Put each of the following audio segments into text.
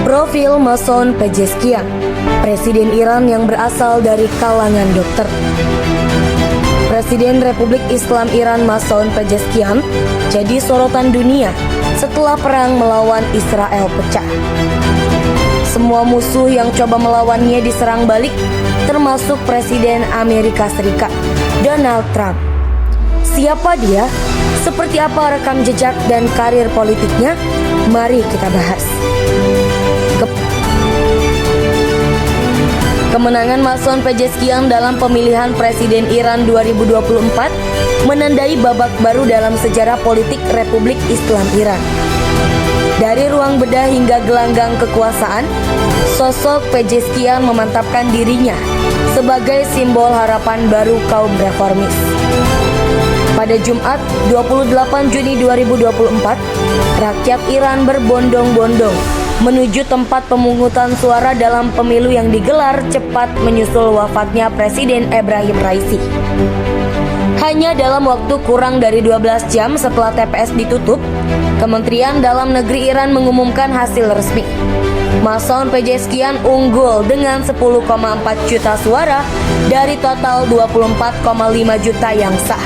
Profil Mason Pezeshkian, Presiden Iran yang berasal dari kalangan dokter. Presiden Republik Islam Iran Mason Pezeshkian jadi sorotan dunia setelah perang melawan Israel pecah. Semua musuh yang coba melawannya diserang balik, termasuk Presiden Amerika Serikat, Donald Trump. Siapa dia? Seperti apa rekam jejak dan karir politiknya? Mari kita bahas. Kemenangan Mason Pezeshkian dalam pemilihan Presiden Iran 2024 menandai babak baru dalam sejarah politik Republik Islam Iran. Dari ruang bedah hingga gelanggang kekuasaan, sosok Pezeshkian memantapkan dirinya sebagai simbol harapan baru kaum reformis. Pada Jumat 28 Juni 2024, rakyat Iran berbondong-bondong menuju tempat pemungutan suara dalam pemilu yang digelar cepat menyusul wafatnya Presiden Ebrahim Raisi. Hanya dalam waktu kurang dari 12 jam setelah TPS ditutup, Kementerian Dalam Negeri Iran mengumumkan hasil resmi. Mason Pezeshkian unggul dengan 10,4 juta suara dari total 24,5 juta yang sah.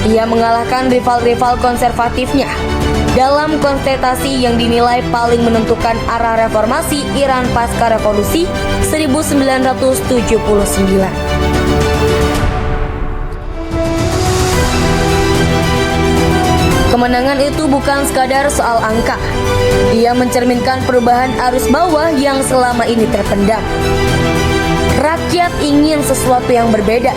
Ia mengalahkan rival-rival konservatifnya dalam kontestasi yang dinilai paling menentukan arah reformasi Iran pasca revolusi 1979. Kemenangan itu bukan sekadar soal angka. Ia mencerminkan perubahan arus bawah yang selama ini terpendam. Rakyat ingin sesuatu yang berbeda,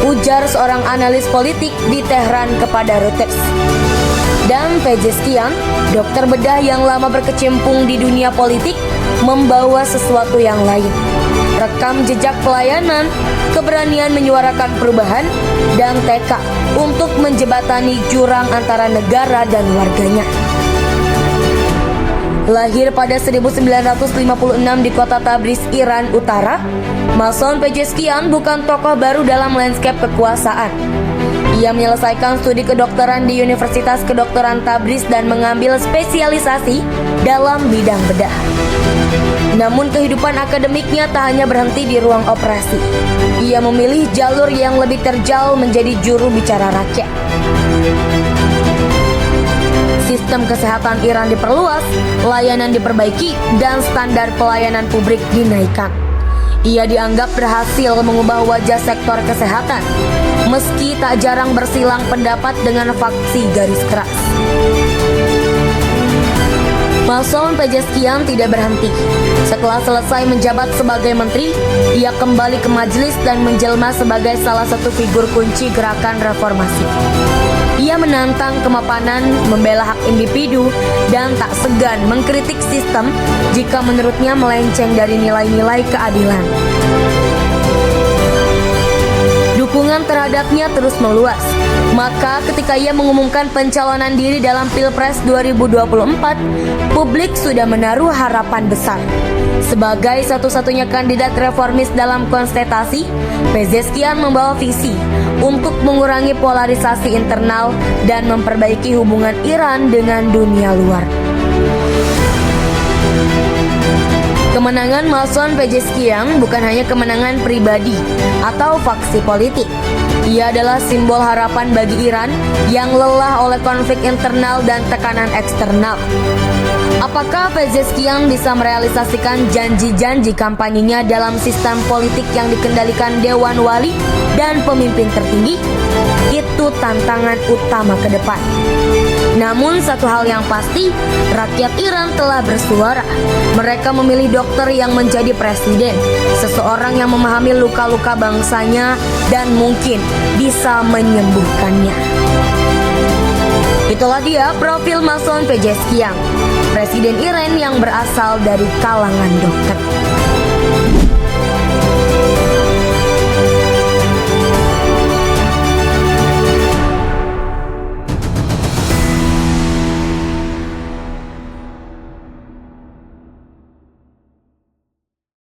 ujar seorang analis politik di Tehran kepada Reuters. Dan Pezeshkian, dokter bedah yang lama berkecimpung di dunia politik, membawa sesuatu yang lain. Rekam jejak pelayanan, keberanian menyuarakan perubahan, dan tekad untuk menjembatani jurang antara negara dan warganya. Lahir pada 1956 di kota Tabriz, Iran Utara, Mason Pezeshkian bukan tokoh baru dalam lanskap kekuasaan. Ia menyelesaikan studi kedokteran di Universitas Kedokteran Tabriz dan mengambil spesialisasi dalam bidang bedah. Namun kehidupan akademiknya tak hanya berhenti di ruang operasi. Ia memilih jalur yang lebih terjal menjadi juru bicara rakyat. Sistem kesehatan Iran diperluas, layanan diperbaiki, dan standar pelayanan publik dinaikkan. Ia dianggap berhasil mengubah wajah sektor kesehatan, meski tak jarang bersilang pendapat dengan faksi garis keras. Mason Pezeshkian tidak berhenti. Setelah selesai menjabat sebagai menteri, ia kembali ke majelis dan menjelma sebagai salah satu figur kunci gerakan reformasi. Ia menantang kemapanan, membela hak individu, dan tak segan mengkritik sistem jika menurutnya melenceng dari nilai-nilai keadilan. Dukungan terhadapnya terus meluas. Maka ketika ia mengumumkan pencalonan diri dalam Pilpres 2024, publik sudah menaruh harapan besar. Sebagai satu-satunya kandidat reformis dalam kontestasi, Pezeshkian membawa visi untuk mengurangi polarisasi internal dan memperbaiki hubungan Iran dengan dunia luar. Kemenangan Mason Pezeshkian bukan hanya kemenangan pribadi atau faksi politik. Ia adalah simbol harapan bagi Iran yang lelah oleh konflik internal dan tekanan eksternal. Apakah Pezeshkian bisa merealisasikan janji-janji kampanyenya dalam sistem politik yang dikendalikan Dewan Wali dan pemimpin tertinggi? Itu tantangan utama ke depan. Namun satu hal yang pasti, rakyat Iran telah bersuara. Mereka memilih dokter yang menjadi presiden, seseorang yang memahami luka-luka bangsanya dan mungkin bisa menyembuhkannya. Itulah dia profil Mason Pezeshkian, presiden Iran yang berasal dari kalangan dokter.